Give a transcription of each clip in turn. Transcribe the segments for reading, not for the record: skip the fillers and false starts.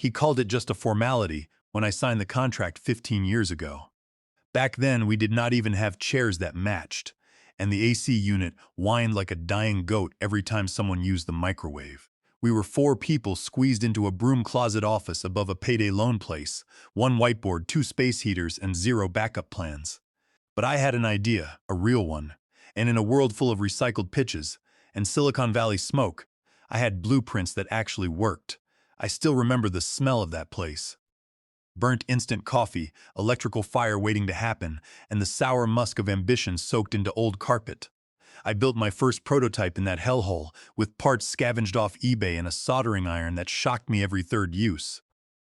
He called it just a formality when I signed the contract 15 years ago. Back then, we did not even have chairs that matched, and the AC unit whined like a dying goat every time someone used the microwave. We were four people squeezed into a broom closet office above a payday loan place, one whiteboard, two space heaters, and zero backup plans. But I had an idea, a real one, and in a world full of recycled pitches and Silicon Valley smoke, I had blueprints that actually worked. I still remember the smell of that place. Burnt instant coffee, electrical fire waiting to happen, and the sour musk of ambition soaked into old carpet. I built my first prototype in that hellhole, with parts scavenged off eBay and a soldering iron that shocked me every third use.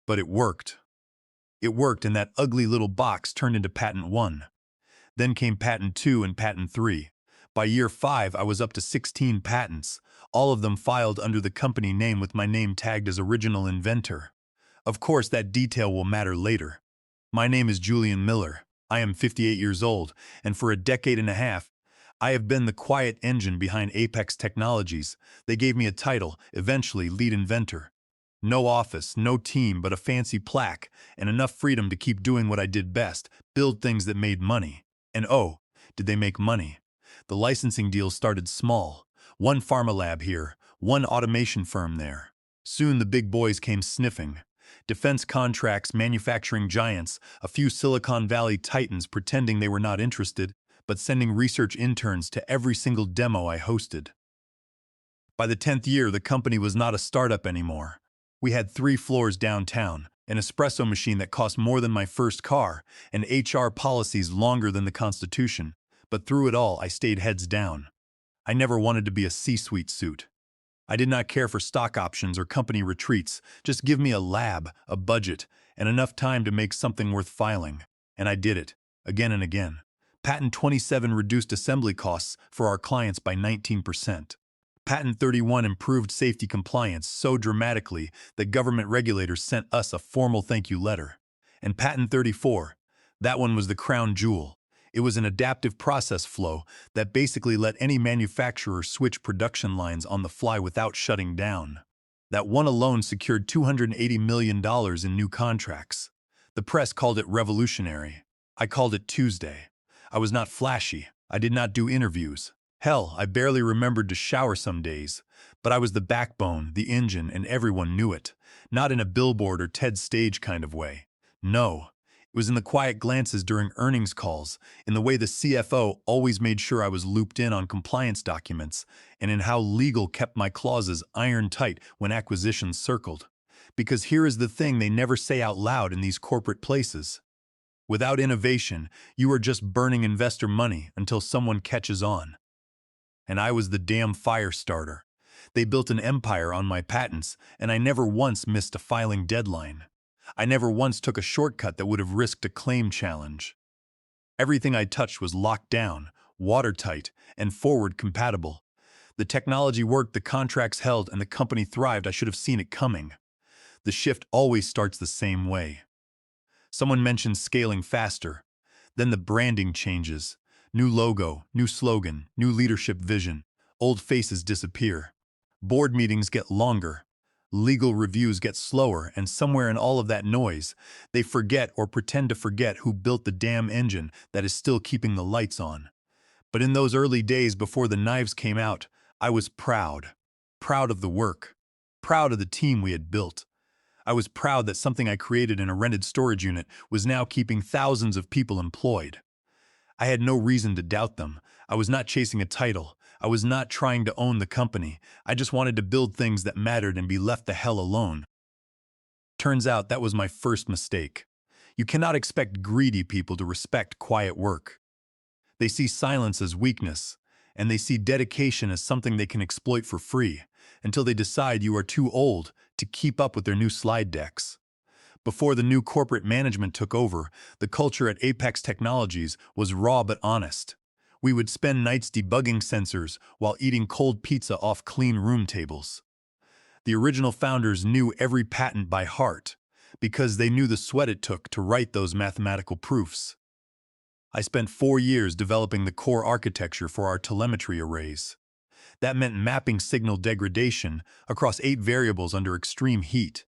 But it worked. It worked, and that ugly little box turned into Patent 1. Then came Patent 2 and Patent 3. By year 5, I was up to 16 patents, all of them filed under the company name with my name tagged as original inventor. Of course, that detail will matter later. My name is Julian Miller. I am 58 years old, and for a decade and a half, I have been the quiet engine behind Apex Technologies. They gave me a title, eventually lead inventor. No office, no team, but a fancy plaque, and enough freedom to keep doing what I did best, build things that made money. And oh, did they make money? The licensing deals started small. One pharma lab here, one automation firm there. Soon the big boys came sniffing. Defense contracts, manufacturing giants, a few Silicon Valley titans pretending they were not interested, but sending research interns to every single demo I hosted. By the 10th year, the company was not a startup anymore. We had 3 floors downtown, an espresso machine that cost more than my first car, and HR policies longer than the Constitution. But through it all, I stayed heads down. I never wanted to be a C-suite suit. I did not care for stock options or company retreats. Just give me a lab, a budget, and enough time to make something worth filing. And I did it, again and again. Patent 27 reduced assembly costs for our clients by 19%. Patent 31 improved safety compliance so dramatically that government regulators sent us a formal thank you letter. And Patent 34, that one was the crown jewel. It was an adaptive process flow that basically let any manufacturer switch production lines on the fly without shutting down. That one alone secured $280 million in new contracts. The press called it revolutionary. I called it Tuesday. I was not flashy. I did not do interviews. Hell, I barely remembered to shower some days. But I was the backbone, the engine, and everyone knew it. Not in a billboard or TED stage kind of way. No. It was in the quiet glances during earnings calls, in the way the CFO always made sure I was looped in on compliance documents, and in how legal kept my clauses iron tight when acquisitions circled. Because here is the thing they never say out loud in these corporate places. Without innovation, you are just burning investor money until someone catches on. And I was the damn fire starter. They built an empire on my patents, and I never once missed a filing deadline. I never once took a shortcut that would have risked a claim challenge. Everything I touched was locked down, watertight, and forward compatible. The technology worked, the contracts held, and the company thrived. I should have seen it coming. The shift always starts the same way. Someone mentioned scaling faster. Then the branding changes. New logo, new slogan, new leadership vision. Old faces disappear. Board meetings get longer. Legal reviews get slower, and somewhere in all of that noise, they forget or pretend to forget who built the damn engine that is still keeping the lights on. But in those early days before the knives came out, I was proud. Proud of the work. Proud of the team we had built. I was proud that something I created in a rented storage unit was now keeping thousands of people employed. I had no reason to doubt them. I was not chasing a title. I was not trying to own the company. I just wanted to build things that mattered and be left the hell alone. Turns out that was my first mistake. You cannot expect greedy people to respect quiet work. They see silence as weakness, and they see dedication as something they can exploit for free, until they decide you are too old to keep up with their new slide decks. Before the new corporate management took over, the culture at Apex Technologies was raw but honest. We would spend nights debugging sensors while eating cold pizza off clean room tables. The original founders knew every patent by heart, because they knew the sweat it took to write those mathematical proofs. I spent 4 years developing the core architecture for our telemetry arrays. That meant mapping signal degradation across 8 variables under extreme heat.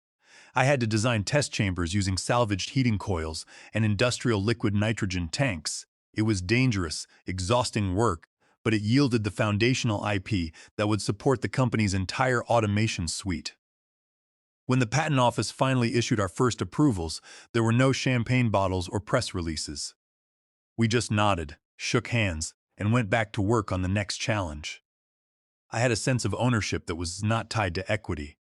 I had to design test chambers using salvaged heating coils and industrial liquid nitrogen tanks. It was dangerous, exhausting work, but it yielded the foundational IP that would support the company's entire automation suite. When the patent office finally issued our first approvals, there were no champagne bottles or press releases. We just nodded, shook hands, and went back to work on the next challenge. I had a sense of ownership that was not tied to equity.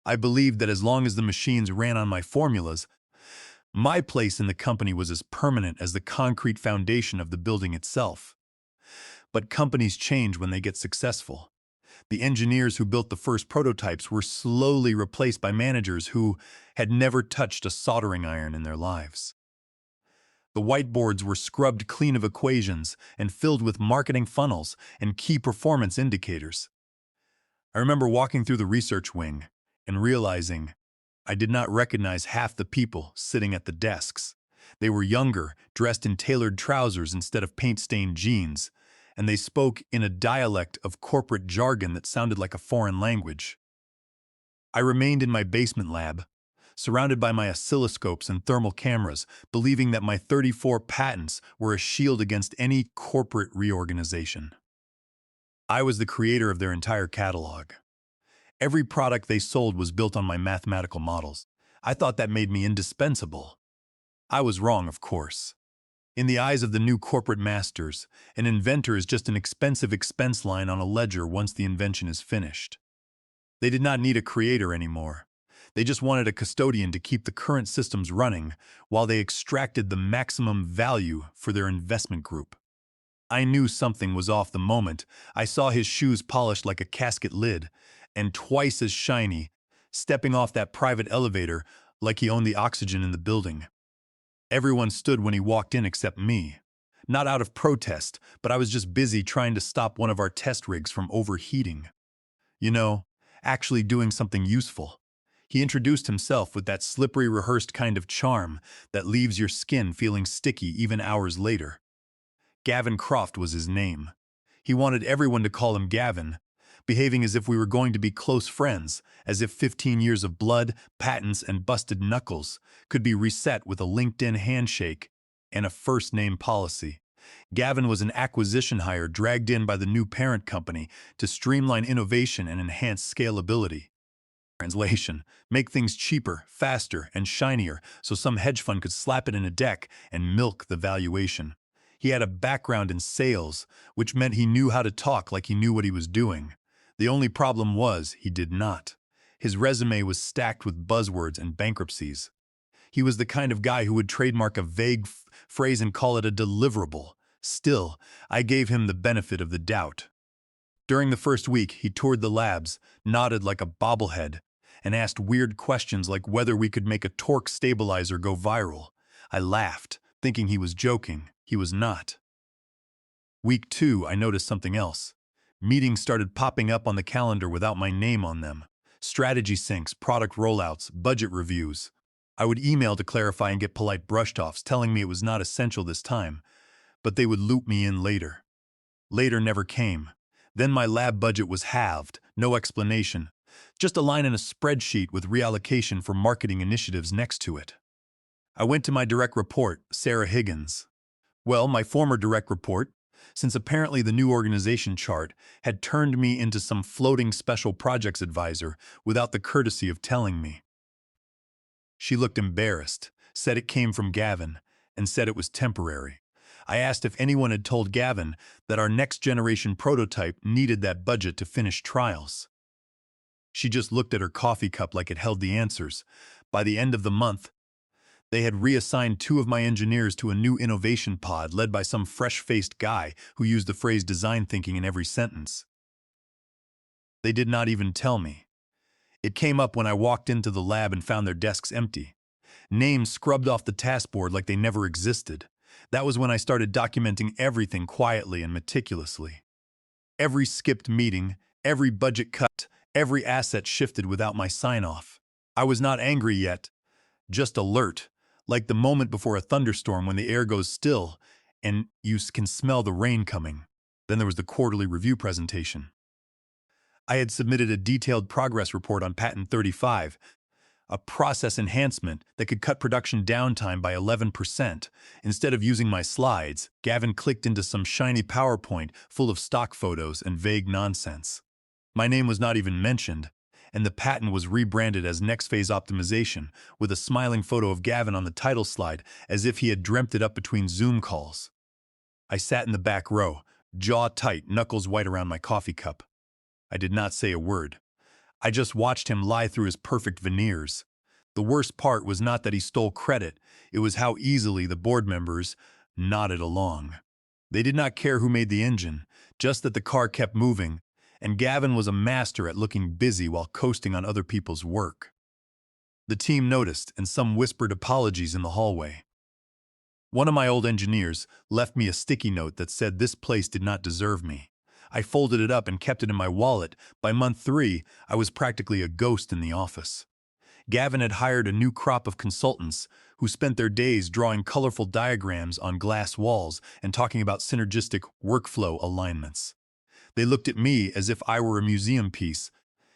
I believed that as long as the machines ran on my formulas, my place in the company was as permanent as the concrete foundation of the building itself. But companies change when they get successful. The engineers who built the first prototypes were slowly replaced by managers who had never touched a soldering iron in their lives. The whiteboards were scrubbed clean of equations and filled with marketing funnels and key performance indicators. I remember walking through the research wing and realizing I did not recognize half the people sitting at the desks. They were younger, dressed in tailored trousers instead of paint-stained jeans, and they spoke in a dialect of corporate jargon that sounded like a foreign language. I remained in my basement lab, surrounded by my oscilloscopes and thermal cameras, believing that my 34 patents were a shield against any corporate reorganization. I was the creator of their entire catalog. Every product they sold was built on my mathematical models. I thought that made me indispensable. I was wrong, of course. In the eyes of the new corporate masters, an inventor is just an expensive expense line on a ledger once the invention is finished. They did not need a creator anymore. They just wanted a custodian to keep the current systems running while they extracted the maximum value for their investment group. I knew something was off the moment I saw his shoes polished like a casket lid and twice as shiny, stepping off that private elevator like he owned the oxygen in the building. Everyone stood when he walked in except me. Not out of protest, but I was just busy trying to stop one of our test rigs from overheating. You know, actually doing something useful. He introduced himself with that slippery, rehearsed kind of charm that leaves your skin feeling sticky even hours later. Gavin Croft was his name. He wanted everyone to call him Gavin, behaving as if we were going to be close friends, as if 15 years of blood, patents, and busted knuckles could be reset with a LinkedIn handshake and a first-name policy. Gavin was an acquisition hire dragged in by the new parent company to streamline innovation and enhance scalability. Translation: make things cheaper, faster, and shinier so some hedge fund could slap it in a deck and milk the valuation. He had a background in sales, which meant he knew how to talk like he knew what he was doing. The only problem was he did not. His resume was stacked with buzzwords and bankruptcies. He was the kind of guy who would trademark a vague phrase and call it a deliverable. Still, I gave him the benefit of the doubt. During the first week, he toured the labs, nodded like a bobblehead, and asked weird questions like whether we could make a torque stabilizer go viral. I laughed, thinking he was joking. He was not. Week 2, I noticed something else. Meetings started popping up on the calendar without my name on them. Strategy syncs, product rollouts, budget reviews. I would email to clarify and get polite brush-offs telling me it was not essential this time, but they would loop me in later. Later never came. Then my lab budget was halved, no explanation. Just a line in a spreadsheet with reallocation for marketing initiatives next to it. I went to my direct report, Sarah Higgins. Well, my former direct report, since apparently the new organization chart had turned me into some floating special projects advisor without the courtesy of telling me. She looked embarrassed, said it came from Gavin, and said it was temporary. I asked if anyone had told Gavin that our next generation prototype needed that budget to finish trials. She just looked at her coffee cup like it held the answers. By the end of the month, they had reassigned 2 of my engineers to a new innovation pod led by some fresh-faced guy who used the phrase design thinking in every sentence. They did not even tell me. It came up when I walked into the lab and found their desks empty. Names scrubbed off the taskboard like they never existed. That was when I started documenting everything quietly and meticulously. Every skipped meeting, every budget cut, every asset shifted without my sign-off. I was not angry yet, just alert, like the moment before a thunderstorm when the air goes still and you can smell the rain coming. Then there was the quarterly review presentation. I had submitted a detailed progress report on Patent 35. a process enhancement that could cut production downtime by 11%. Instead of using my slides, Gavin clicked into some shiny PowerPoint full of stock photos and vague nonsense. My name was not even mentioned, and the patent was rebranded as Next Phase Optimization, with a smiling photo of Gavin on the title slide as if he had dreamt it up between Zoom calls. I sat in the back row, jaw tight, knuckles white around my coffee cup. I did not say a word. I just watched him lie through his perfect veneers. The worst part was not that he stole credit, it was how easily the board members nodded along. They did not care who made the engine, just that the car kept moving, and Gavin was a master at looking busy while coasting on other people's work. The team noticed, and some whispered apologies in the hallway. One of my old engineers left me a sticky note that said this place did not deserve me. I folded it up and kept it in my wallet. By month 3, I was practically a ghost in the office. Gavin had hired a new crop of consultants who spent their days drawing colorful diagrams on glass walls and talking about synergistic workflow alignments. They looked at me as if I were a museum piece,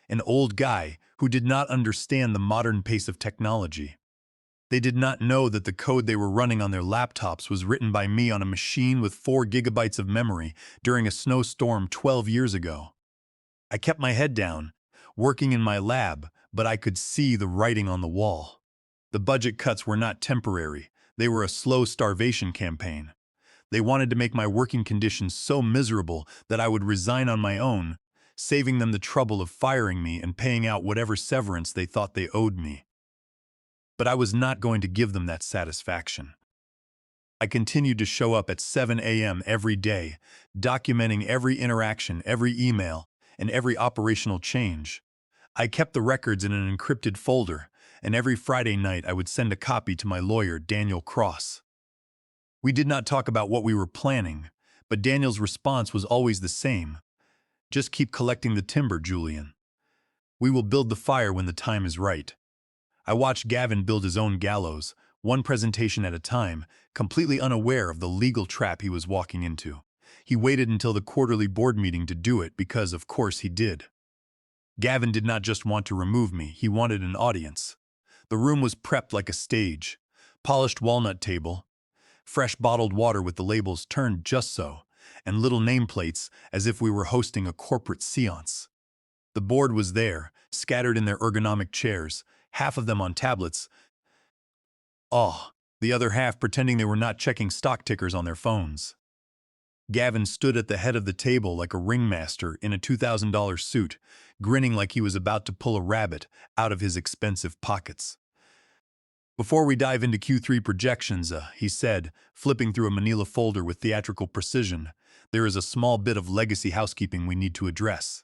an old guy who did not understand the modern pace of technology. They did not know that the code they were running on their laptops was written by me on a machine with 4 gigabytes of memory during a snowstorm 12 years ago. I kept my head down, working in my lab, but I could see the writing on the wall. The budget cuts were not temporary, they were a slow starvation campaign. They wanted to make my working conditions so miserable that I would resign on my own, saving them the trouble of firing me and paying out whatever severance they thought they owed me. But I was not going to give them that satisfaction. I continued to show up at 7 a.m. every day, documenting every interaction, every email, and every operational change. I kept the records in an encrypted folder, and every Friday night I would send a copy to my lawyer, Daniel Cross. We did not talk about what we were planning, but Daniel's response was always the same. Just keep collecting the timber, Julian. We will build the fire when the time is right. I watched Gavin build his own gallows, one presentation at a time, completely unaware of the legal trap he was walking into. He waited until the quarterly board meeting to do it because, of course, he did. Gavin did not just want to remove me, he wanted an audience. The room was prepped like a stage. Polished walnut table, fresh bottled water with the labels turned just so, and little nameplates as if we were hosting a corporate séance. The board was there, scattered in their ergonomic chairs, half of them on tablets, the other half pretending they were not checking stock tickers on their phones. Gavin stood at the head of the table like a ringmaster in a $2,000 suit, grinning like he was about to pull a rabbit out of his expensive pockets. Before we dive into Q3 projections, he said, flipping through a manila folder with theatrical precision, there is a small bit of legacy housekeeping we need to address.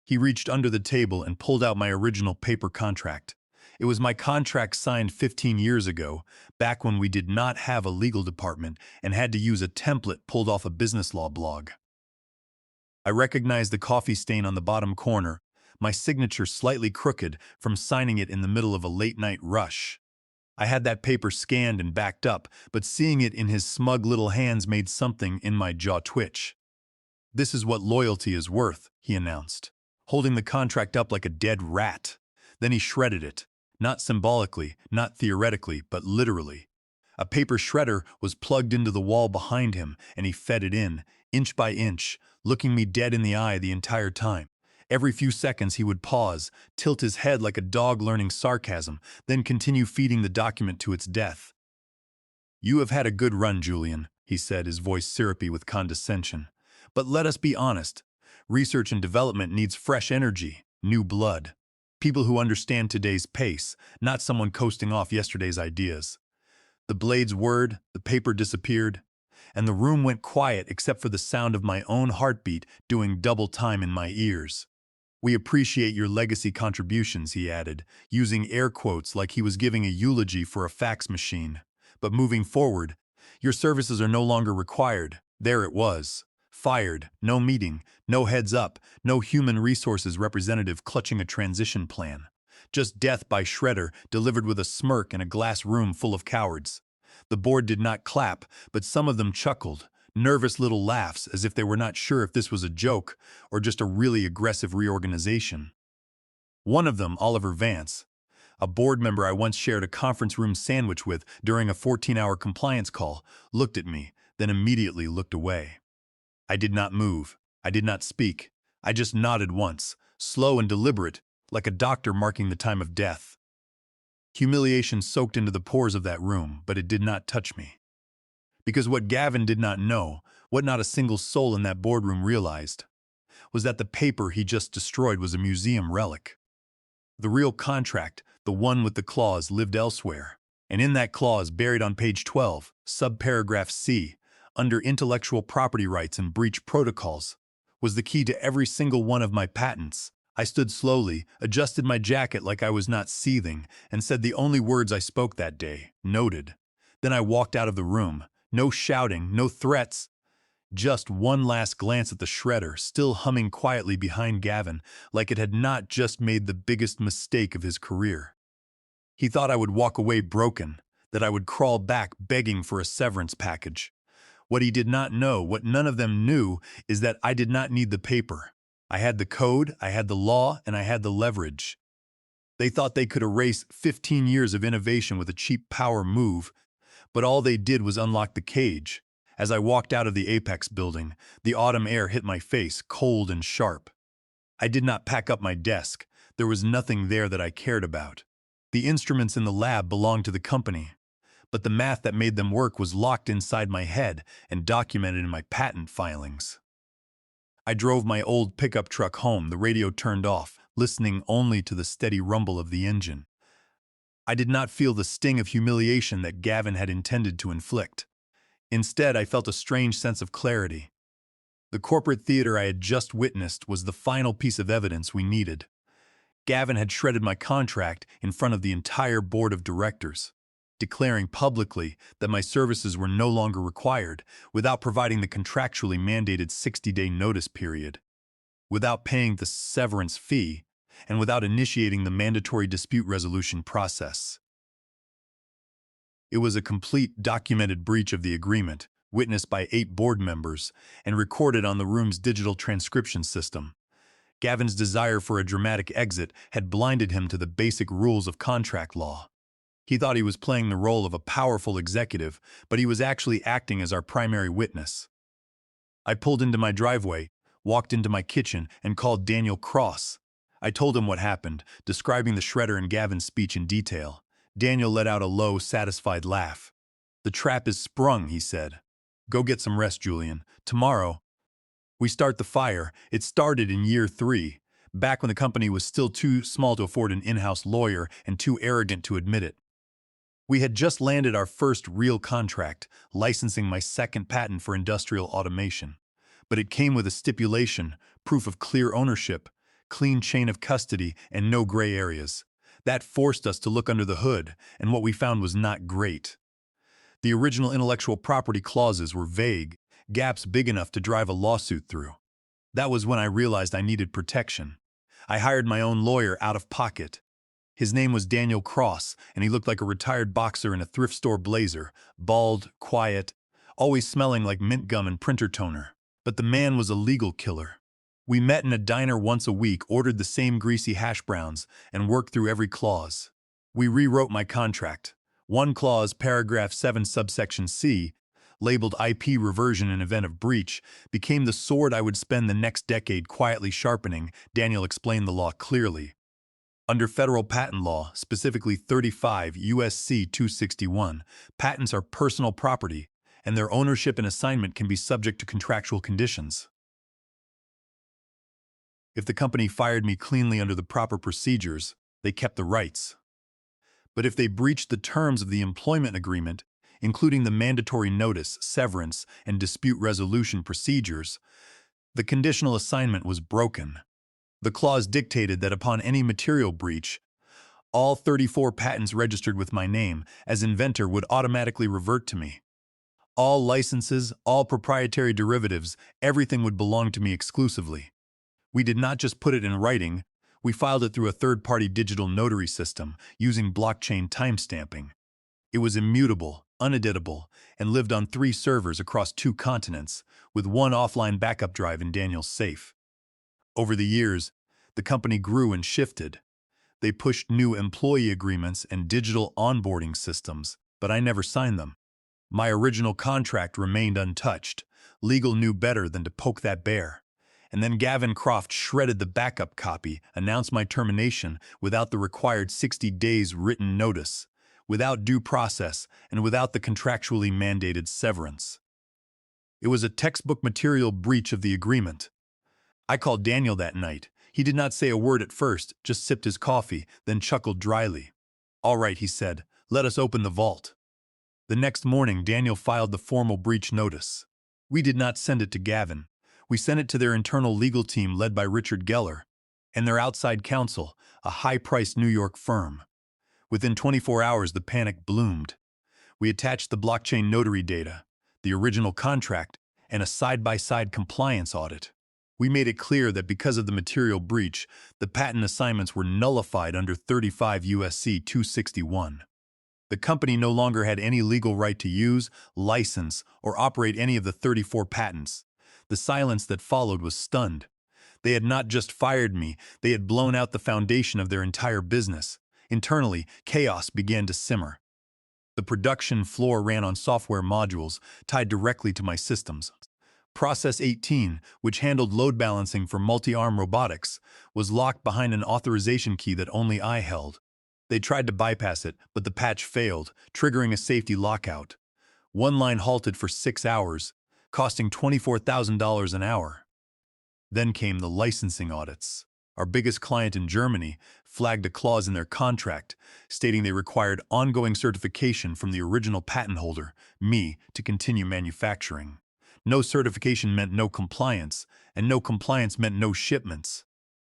He reached under the table and pulled out my original paper contract. It was my contract signed 15 years ago, back when we did not have a legal department and had to use a template pulled off a business law blog. I recognized the coffee stain on the bottom corner, my signature slightly crooked from signing it in the middle of a late-night rush. I had that paper scanned and backed up, but seeing it in his smug little hands made something in my jaw twitch. "This is what loyalty is worth," he announced, holding the contract up like a dead rat. Then he shredded it, not symbolically, not theoretically, but literally. A paper shredder was plugged into the wall behind him, and he fed it in, inch by inch, looking me dead in the eye the entire time. Every few seconds he would pause, tilt his head like a dog learning sarcasm, then continue feeding the document to its death. "You have had a good run, Julian," he said, his voice syrupy with condescension. "But let us be honest. Research and development needs fresh energy, new blood. People who understand today's pace, not someone coasting off yesterday's ideas." The blade's word, the paper disappeared, and the room went quiet except for the sound of my own heartbeat doing double time in my ears. "We appreciate your legacy contributions," he added, using air quotes like he was giving a eulogy for a fax machine. "But moving forward, your services are no longer required." There it was. Fired, no meeting, no heads up, no human resources representative clutching a transition plan. Just death by shredder, delivered with a smirk in a glass room full of cowards. The board did not clap, but some of them chuckled, nervous little laughs as if they were not sure if this was a joke or just a really aggressive reorganization. One of them, Oliver Vance, A board member I once shared a conference room sandwich with during a 14-hour compliance call looked at me, then immediately looked away. I did not move. I did not speak. I just nodded once, slow and deliberate, like a doctor marking the time of death. Humiliation soaked into the pores of that room, but it did not touch me. Because what Gavin did not know, what not a single soul in that boardroom realized, was that the paper he just destroyed was a museum relic. The real contract, the one with the clause, lived elsewhere. And in that clause, buried on page 12, subparagraph C, under intellectual property rights and breach protocols, was the key to every single one of my patents. I stood slowly, adjusted my jacket like I was not seething, and said the only words I spoke that day, noted. Then I walked out of the room. No shouting, no threats. Just one last glance at the shredder, still humming quietly behind Gavin, like it had not just made the biggest mistake of his career. He thought I would walk away broken, that I would crawl back begging for a severance package. What he did not know, what none of them knew, is that I did not need the paper. I had the code, I had the law, and I had the leverage. They thought they could erase 15 years of innovation with a cheap power move, but all they did was unlock the cage. As I walked out of the Apex building, the autumn air hit my face, cold and sharp. I did not pack up my desk. There was nothing there that I cared about. The instruments in the lab belonged to the company, but the math that made them work was locked inside my head and documented in my patent filings. I drove my old pickup truck home, the radio turned off, listening only to the steady rumble of the engine. I did not feel the sting of humiliation that Gavin had intended to inflict. Instead, I felt a strange sense of clarity. The corporate theater I had just witnessed was the final piece of evidence we needed. Gavin had shredded my contract in front of the entire board of directors, declaring publicly that my services were no longer required, without providing the contractually mandated 60-day notice period, without paying the severance fee, and without initiating the mandatory dispute resolution process. It was a complete, documented breach of the agreement, witnessed by 8 board members, and recorded on the room's digital transcription system. Gavin's desire for a dramatic exit had blinded him to the basic rules of contract law. He thought he was playing the role of a powerful executive, but he was actually acting as our primary witness. I pulled into my driveway, walked into my kitchen, and called Daniel Cross. I told him what happened, describing the shredder and Gavin's speech in detail. Daniel let out a low, satisfied laugh. "The trap is sprung," he said. "Go get some rest, Julian. Tomorrow, we start the fire. It started in year 3, back when the company was still too small to afford an in-house lawyer and too arrogant to admit it. We had just landed our first real contract, licensing my second patent for industrial automation. But it came with a stipulation, proof of clear ownership, clean chain of custody, and no gray areas. That forced us to look under the hood, and what we found was not great. The original intellectual property clauses were vague, gaps big enough to drive a lawsuit through. That was when I realized I needed protection. I hired my own lawyer out of pocket. His name was Daniel Cross, and he looked like a retired boxer in a thrift store blazer, bald, quiet, always smelling like mint gum and printer toner. But the man was a legal killer. We met in a diner once a week, ordered the same greasy hash browns, and worked through every clause. We rewrote my contract. One clause, paragraph 7, subsection C, labeled IP reversion in event of breach, became the sword I would spend the next decade quietly sharpening. Daniel explained the law clearly. Under federal patent law, specifically 35 U.S.C. 261, patents are personal property, and their ownership and assignment can be subject to contractual conditions. If the company fired me cleanly under the proper procedures, they kept the rights. But if they breached the terms of the employment agreement, including the mandatory notice, severance, and dispute resolution procedures, the conditional assignment was broken. The clause dictated that upon any material breach, all 34 patents registered with my name as inventor would automatically revert to me. All licenses, all proprietary derivatives, everything would belong to me exclusively. We did not just put it in writing, we filed it through a third-party digital notary system using blockchain timestamping. It was immutable, uneditable, and lived on 3 servers across 2 continents, with 1 offline backup drive in Daniel's safe. Over the years, the company grew and shifted. They pushed new employee agreements and digital onboarding systems, but I never signed them. My original contract remained untouched. Legal knew better than to poke that bear. And then Gavin Croft shredded the backup copy, announced my termination without the required 60 days written notice, without due process, and without the contractually mandated severance. It was a textbook material breach of the agreement. I called Daniel that night. He did not say a word at first, just sipped his coffee, then chuckled dryly. "All right," he said, "let us open the vault." The next morning, Daniel filed the formal breach notice. We did not send it to Gavin. We sent it to their internal legal team led by Richard Geller and their outside counsel, a high-priced New York firm. Within 24 hours, the panic bloomed. We attached the blockchain notary data, the original contract, and a side-by-side compliance audit. We made it clear that because of the material breach, the patent assignments were nullified under 35 U.S.C. 261. The company no longer had any legal right to use, license, or operate any of the 34 patents. The silence that followed was stunned. They had not just fired me, they had blown out the foundation of their entire business. Internally, chaos began to simmer. The production floor ran on software modules tied directly to my systems. Process 18, which handled load balancing for multi-arm robotics, was locked behind an authorization key that only I held. They tried to bypass it, but the patch failed, triggering a safety lockout. One line halted for 6 hours, costing $24,000 an hour. Then came the licensing audits. Our biggest client in Germany flagged a clause in their contract stating they required ongoing certification from the original patent holder, me, to continue manufacturing. No certification meant no compliance, and no compliance meant no shipments.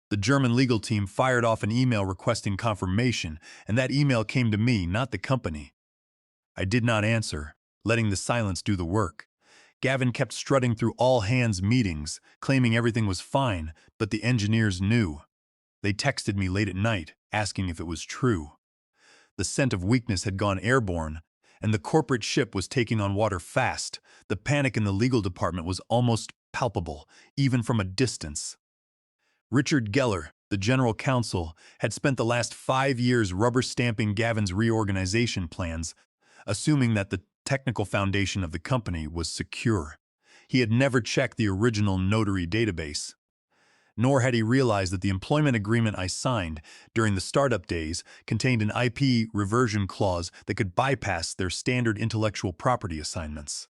The German legal team fired off an email requesting confirmation, and that email came to me, not the company. I did not answer, letting the silence do the work. Gavin kept strutting through all-hands meetings, claiming everything was fine, but the engineers knew. They texted me late at night, asking if it was true. The scent of weakness had gone airborne, and the corporate ship was taking on water fast. The panic in the legal department was almost palpable, even from a distance. Richard Geller, the general counsel, had spent the last 5 years rubber-stamping Gavin's reorganization plans, assuming that the technical foundation of the company was secure. He had never checked the original notary database. Nor had he realized that the employment agreement I signed during the startup days contained an IP reversion clause that could bypass their standard intellectual property assignments.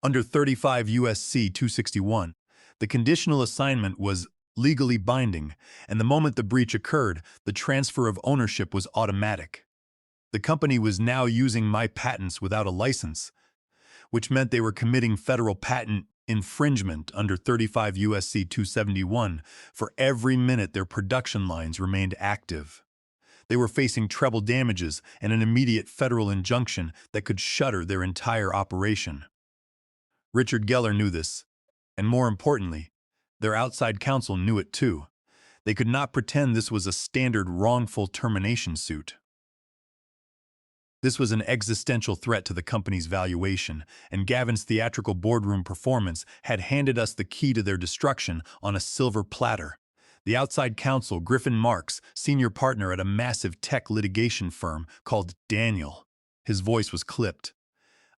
Under 35 U.S.C. 261, the conditional assignment was legally binding, and the moment the breach occurred, the transfer of ownership was automatic. The company was now using my patents without a license, which meant they were committing federal patent infringement under 35 U.S.C. 271 for every minute their production lines remained active. They were facing treble damages and an immediate federal injunction that could shutter their entire operation. Richard Geller knew this, and more importantly, their outside counsel knew it too. They could not pretend this was a standard wrongful termination suit. This was an existential threat to the company's valuation, and Gavin's theatrical boardroom performance had handed us the key to their destruction on a silver platter. The outside counsel, Griffin Marks, senior partner at a massive tech litigation firm called Daniel. His voice was clipped.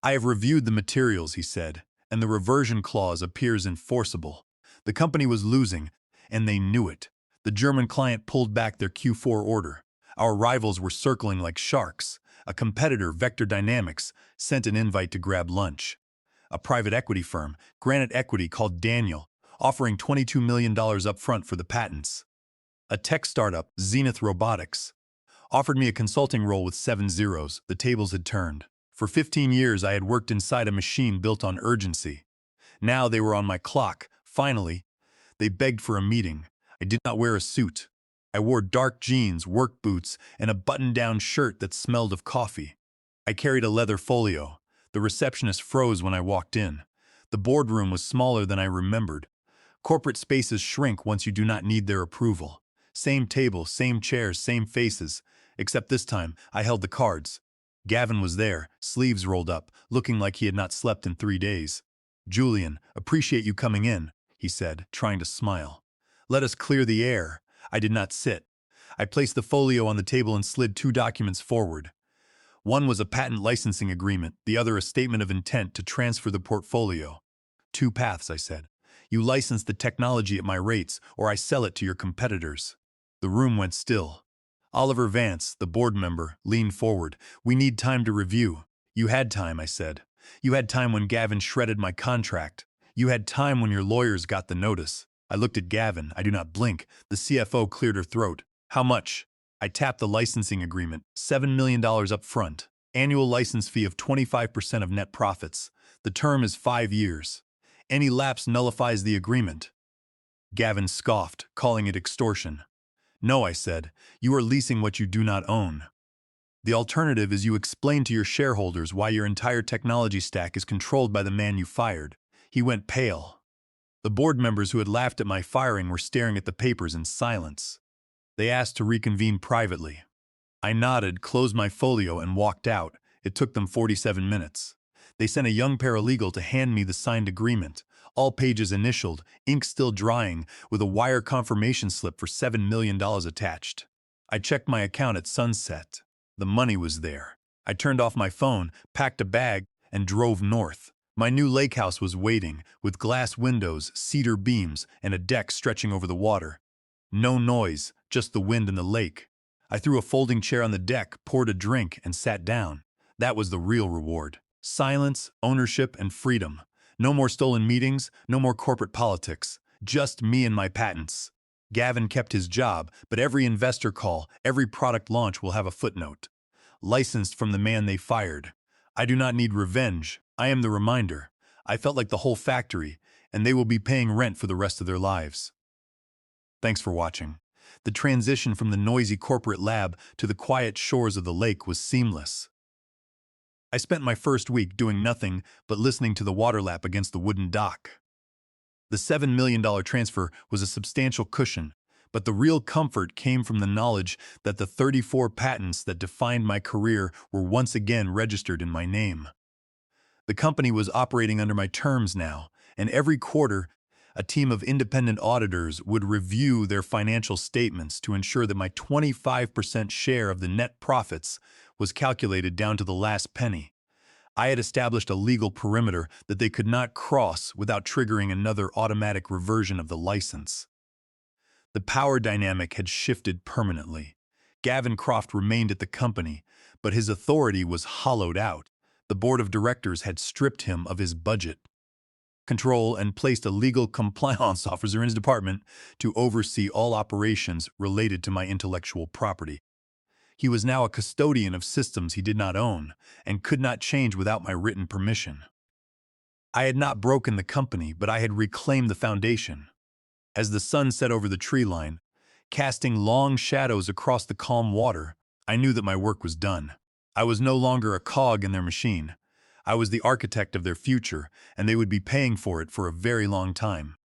"I have reviewed the materials," he said, "and the reversion clause appears enforceable. The company was losing, and they knew it. The German client pulled back their Q4 order. Our rivals were circling like sharks. A competitor, Vector Dynamics, sent an invite to grab lunch. A private equity firm, Granite Equity, called Daniel, offering $22 million up front for the patents. A tech startup, Zenith Robotics, offered me a consulting role with 7 zeros. The tables had turned. For 15 years, I had worked inside a machine built on urgency. Now they were on my clock. Finally, they begged for a meeting. I did not wear a suit. I wore dark jeans, work boots, and a button-down shirt that smelled of coffee. I carried a leather folio. The receptionist froze when I walked in. The boardroom was smaller than I remembered. Corporate spaces shrink once you do not need their approval. Same table, same chairs, same faces, except this time I held the cards. Gavin was there, sleeves rolled up, looking like he had not slept in 3 days. "Julian, appreciate you coming in," he said, trying to smile. "Let us clear the air." I did not sit. I placed the folio on the table and slid two documents forward. One was a patent licensing agreement, the other a statement of intent to transfer the portfolio. Two paths, I said. You license the technology at my rates, or I sell it to your competitors. The room went still. Oliver Vance, the board member, leaned forward. We need time to review. You had time, I said. You had time when Gavin shredded my contract. You had time when your lawyers got the notice. I looked at Gavin. I do not blink. The CFO cleared her throat. How much? I tapped the licensing agreement. $7 million up front. Annual license fee of 25% of net profits. The term is 5 years. Any lapse nullifies the agreement. Gavin scoffed, calling it extortion. No, I said. You are leasing what you do not own. The alternative is you explain to your shareholders why your entire technology stack is controlled by the man you fired. He went pale. The board members who had laughed at my firing were staring at the papers in silence. They asked to reconvene privately. I nodded, closed my folio, and walked out. It took them 47 minutes. They sent a young paralegal to hand me the signed agreement, all pages initialed, ink still drying, with a wire confirmation slip for $7 million attached. I checked my account at sunset. The money was there. I turned off my phone, packed a bag, and drove north. My new lake house was waiting, with glass windows, cedar beams, and a deck stretching over the water. No noise, just the wind and the lake. I threw a folding chair on the deck, poured a drink, and sat down. That was the real reward. Silence, ownership, and freedom. No more stolen meetings, no more corporate politics. Just me and my patents. Gavin kept his job, but every investor call, every product launch will have a footnote. Licensed from the man they fired. I do not need revenge. I am the reminder. I felt like the whole factory, and they will be paying rent for the rest of their lives. Thanks for watching. The transition from the noisy corporate lab to the quiet shores of the lake was seamless. I spent my first week doing nothing but listening to the water lap against the wooden dock. The $7 million transfer was a substantial cushion, but the real comfort came from the knowledge that the 34 patents that defined my career were once again registered in my name. The company was operating under my terms now, and every quarter, a team of independent auditors would review their financial statements to ensure that my 25% share of the net profits was calculated down to the last penny. I had established a legal perimeter that they could not cross without triggering another automatic reversion of the license. The power dynamic had shifted permanently. Gavin Croft remained at the company, but his authority was hollowed out. The board of directors had stripped him of his budget control and placed a legal compliance officer in his department to oversee all operations related to my intellectual property. He was now a custodian of systems he did not own and could not change without my written permission. I had not broken the company, but I had reclaimed the foundation. As the sun set over the tree line, casting long shadows across the calm water, I knew that my work was done. I was no longer a cog in their machine. I was the architect of their future, and they would be paying for it for a very long time.